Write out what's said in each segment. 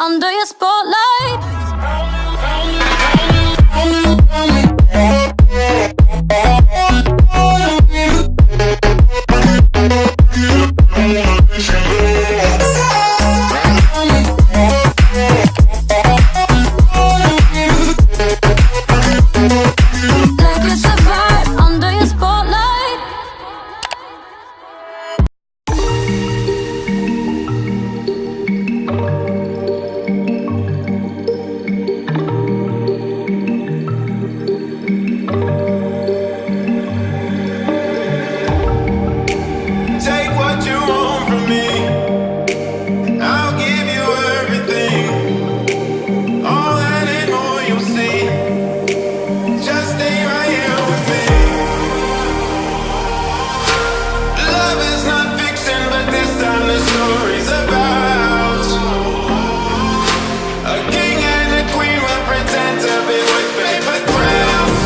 Under your spotlight. Like it's a vibe under your spotlight. Take what you want from me. I'll give you everything. All that and more you'll see. Just stay right here with me. Love is not fiction, but this time the story's about a king and a queen will pretend to be with paper crowns.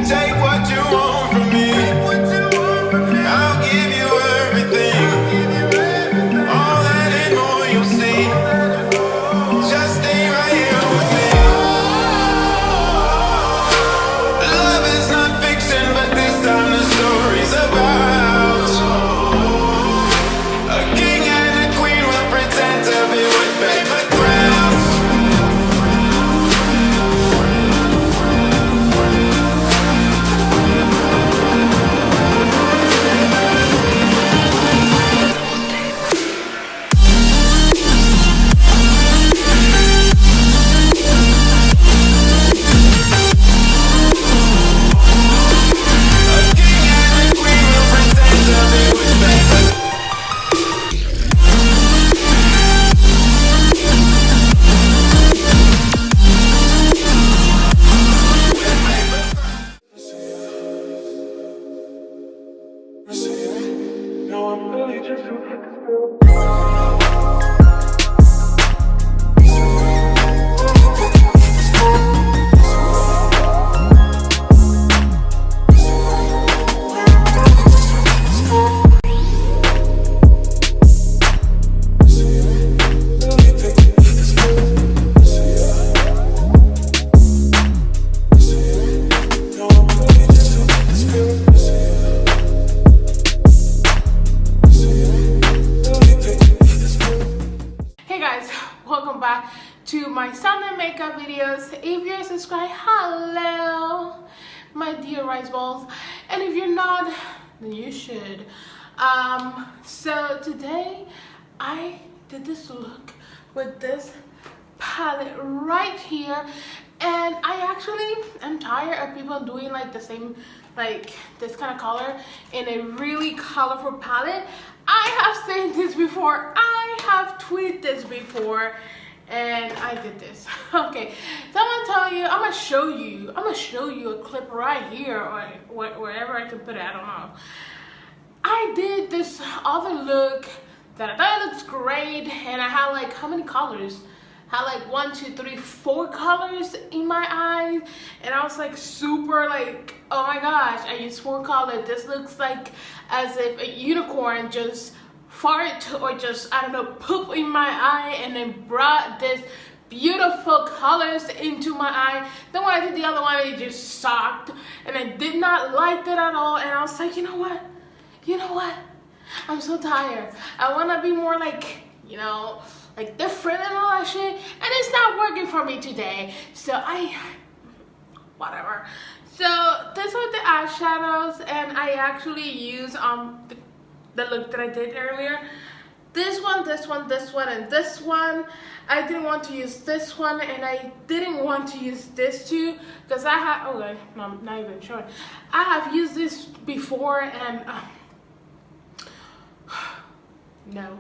Take what you want from me. I'll give you everything. All that and more you'll see. Just stay right here with me. Love is not fiction, but this time the story's about a king and a queen will pretend to be with paper crowns. Welcome back to my sound and makeup videos. If you're subscribed, hello my dear rice balls, and if you're not, then you should. So today I did this look with this palette right here, and I actually am tired of people doing like the same, like this kind of color in a really colorful palette. I have said this before, I have tweeted this before, and I did this. Okay, so I'm gonna show you a clip right here or wherever I can put it. I don't know. I did this other look that I thought looks great, and I had like how many colors? I had like 1, 2, 3, 4 colors in my eyes, and I was like super like, oh my gosh, I used 4 colors. This looks like as if a unicorn just farted or just, I don't know, poop in my eye and then brought this beautiful colors into my eye. Then when I did the other one, it just sucked, and I did not like it at all. And I was like, you know what? I'm so tired. I want to be more like, you know, like different and all that shit, and it's not working for me today. So whatever. So these are the eyeshadows, and I actually use the look that I did earlier. This one, this one, this one, and this one. I didn't want to use this one, and I didn't want to use this too, because I have, okay, no, I'm not even sure. I have used this before, and no.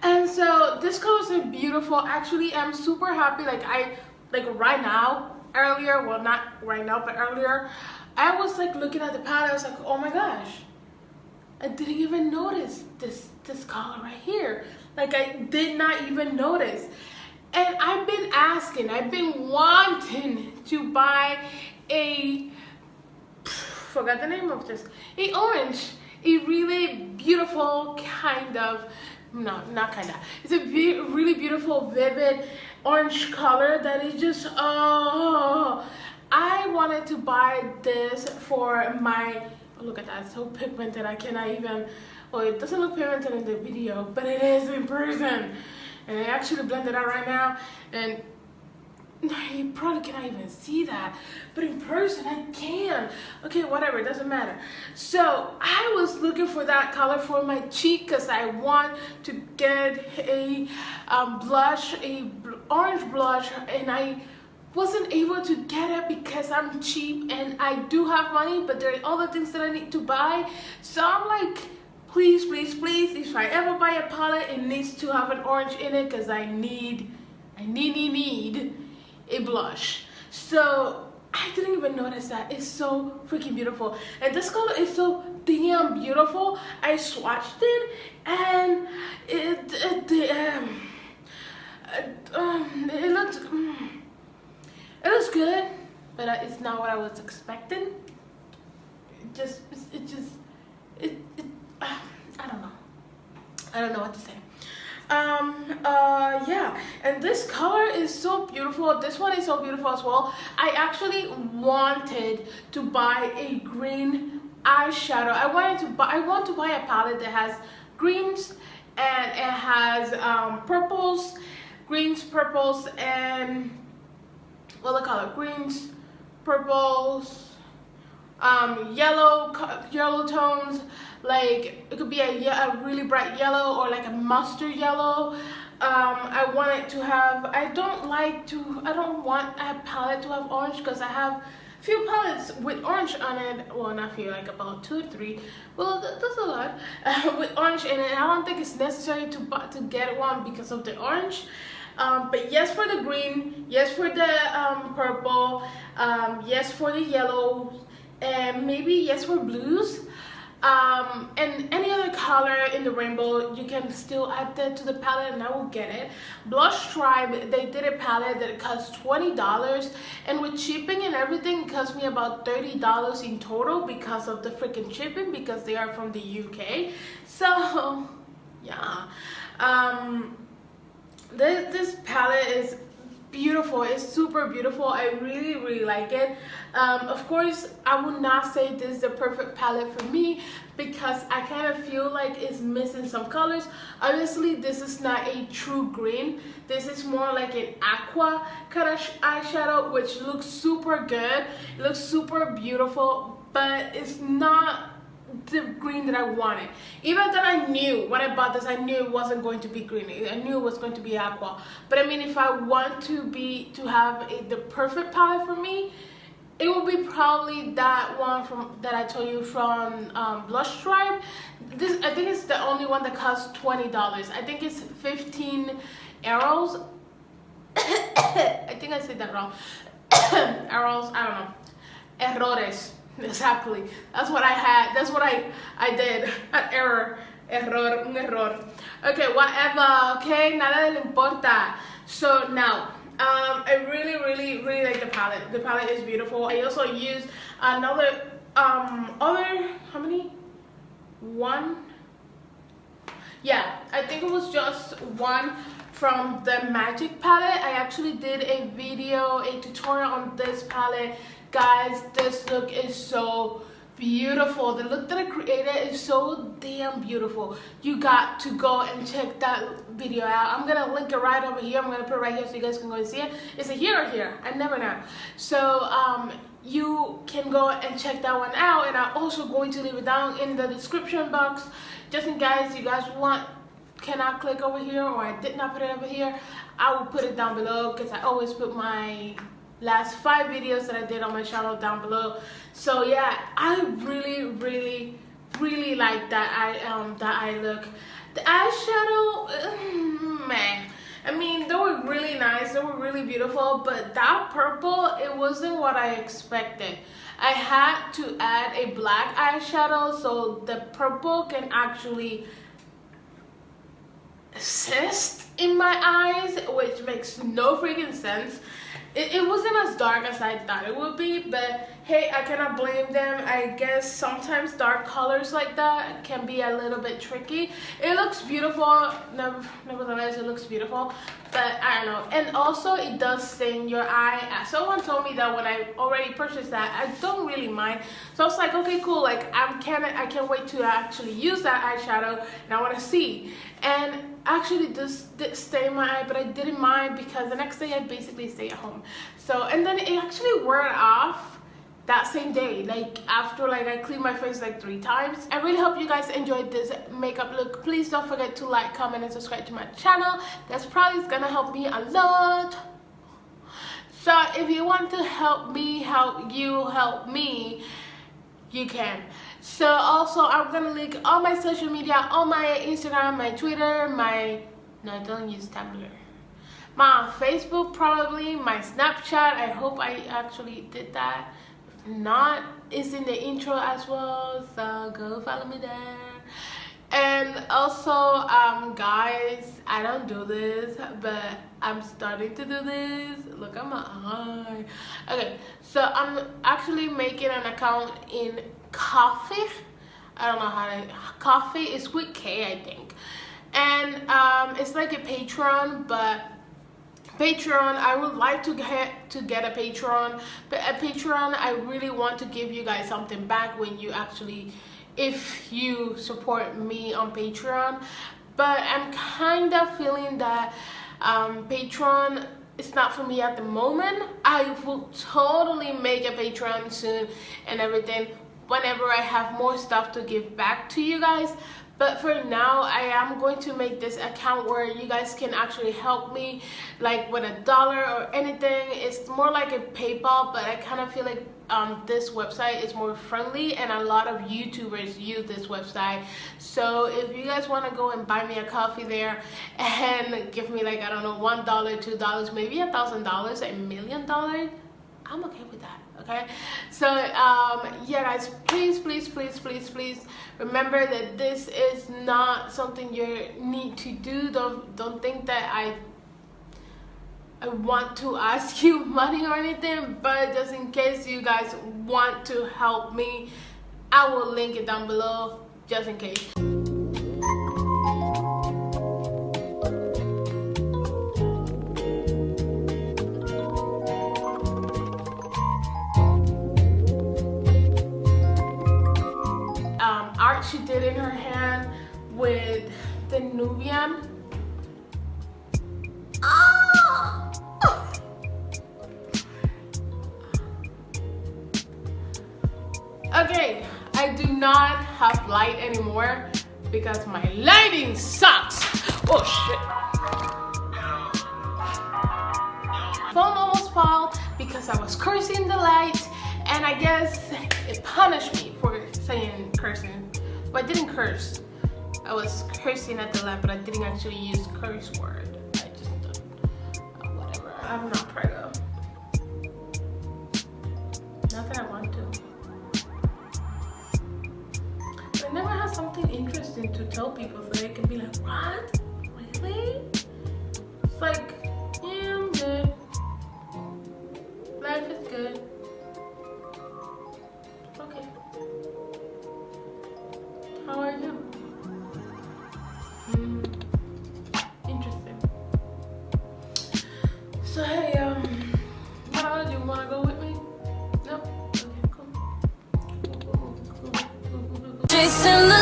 And so this colors are beautiful. Actually, I'm super happy. Like right now, earlier, well, not right now, but earlier, I was like looking at the palette. I was like, oh my gosh, I didn't even notice this color right here. Like I did not even notice. And I've been wanting to buy forgot the name of this, a orange, a really beautiful kind of, no, not kind of, it's a really beautiful vivid orange color that is just, oh, I wanted to buy this for my, oh, look at that, it's so pigmented, I cannot even, well, it doesn't look pigmented in the video, but it is in person. And I actually blended out right now, and you probably cannot even see that, but in person I can. Okay, whatever, it doesn't matter. So I was looking for that color for my cheek because I want to get a blush, orange blush, and I wasn't able to get it because I'm cheap and I do have money, but there are other things that I need to buy. So I'm like, please, please, please, if I ever buy a palette, it needs to have an orange in it because I need a blush. So I didn't even notice that. It's so freaking beautiful, and this color is so damn beautiful. I swatched it, and it looks good, but it's not what I was expecting. I don't know what to say. Yeah, and this color is so beautiful. This one is so beautiful as well. I actually wanted to buy a green eyeshadow. I want to buy a palette that has greens, and it has purples, greens, purples, and what the color? Greens, purples, yellow tones. Like it could be a really bright yellow or like a mustard yellow. I want it to have, I don't want a palette to have orange because I have a few palettes with orange on it. Well, not few, like about 2 or 3. Well, that's a lot with orange in it. I don't think it's necessary to get one because of the orange. But yes for the green, yes for the purple, yes for the yellow, and maybe yes for blues. And any other color in the rainbow, you can still add that to the palette and I will get it. Blush Tribe, they did a palette that cost $20, and with shipping and everything it cost me about $30 in total because of the freaking shipping, because they are from the UK. So yeah, this palette is beautiful. It's super beautiful. I really like it. Of course, I would not say this is the perfect palette for me because I kind of feel like it's missing some colors. Obviously, this is not a true green. This is more like an aqua kind of eyeshadow, which looks super good. It looks super beautiful, but it's not the green that I wanted. Even that I knew when I bought this, I knew it wasn't going to be green. I knew it was going to be aqua. But I mean, if I want to have the perfect palette for me, it will be probably that one that I told you from Blush Tribe. This, I think it's the only one that costs $20. I think it's 15 euros. I think I said that wrong. Euros. errores. Exactly. That's what I had. That's what I did. An error. Un error. Okay, whatever. Okay, nada le importa. So now, I really like the palette. The palette is beautiful. I also used another how many? One. Yeah, I think it was just one from the Magic palette. I actually did a video, a tutorial on this palette. Guys, this look is so beautiful. The look that I created is so damn beautiful. You got to go and check that video out. I'm gonna link it right over here. I'm gonna put it right here so you guys can go and see it. Is it here or here? I never know. So you can go and check that one out, and I'm also going to leave it down in the description box just in case you guys cannot click over here, or I did not put it over here. I will put it down below because I always put my last 5 videos that I did on my channel down below. So yeah, I really like that eye look. The eyeshadow, man, I mean, they were really nice, they were really beautiful, but that purple, it wasn't what I expected. I had to add a black eyeshadow so the purple can actually assist in my eyes, which makes no freaking sense. It wasn't as dark as I thought it would be, but hey, I cannot blame them. I guess sometimes dark colors like that can be a little bit tricky. It looks beautiful, nevertheless it looks beautiful, but I don't know. And also it does stain your eye. Someone told me that when I already purchased that, I don't really mind. So I was like, okay, cool, like I can't wait to actually use that eyeshadow, and I want to see. And actually this did stain my eye, but I didn't mind because the next day I basically stayed at home. So, and then it actually wore off that same day, like after I cleaned my face like 3 times. I really hope you guys enjoyed this makeup look. Please don't forget to like, comment, and subscribe to my channel. That's probably gonna help me a lot. So if you want to help me help me, you can. So also I'm gonna link all my social media, on my Instagram, my Twitter, no, don't use Tumblr, my Facebook, probably my Snapchat. I hope I actually did that. If not, it's in the intro as well, so go follow me there. And also guys, I don't do this, but I'm starting to do this. Look at my eye. Okay, so I'm actually making an account in Coffee. I don't know how to. Coffee is with K, I think. And it's like a Patreon, but Patreon, I would like to get a Patreon, but a Patreon, I really want to give you guys something back when you actually, if you support me on Patreon. But I'm kind of feeling that Patreon, it's not for me at the moment. I will totally make a Patreon soon and everything whenever I have more stuff to give back to you guys. But for now, I am going to make this account where you guys can actually help me, like with $1 or anything. It's more like a PayPal, but I kind of feel like this website is more friendly, and a lot of YouTubers use this website. So if you guys want to go and buy me a coffee there and give me, like, I don't know, $1, $2, maybe $1,000, $1 million, I'm okay with that. Okay, so yeah guys, please remember that this is not something you need to do. Don't think that I want to ask you money or anything, but just in case you guys want to help me, I will link it down below just in case. Art she did in her hand with the Nubian. Okay, I do not have light anymore because my lighting sucks. Oh shit. Phone almost fell because I was cursing the light, and I guess it punished me for saying cursing. But I didn't curse. I was cursing at the lamp, but I didn't actually use curse word. I just whatever. I'm not preggo. Not that I want to. interesting to tell people so they can be like, what? Really? It's like, yeah, I'm good. Life is good. Okay. How are you? Interesting. So hey, how do you wanna go with me? No? Okay, cool. Chasing the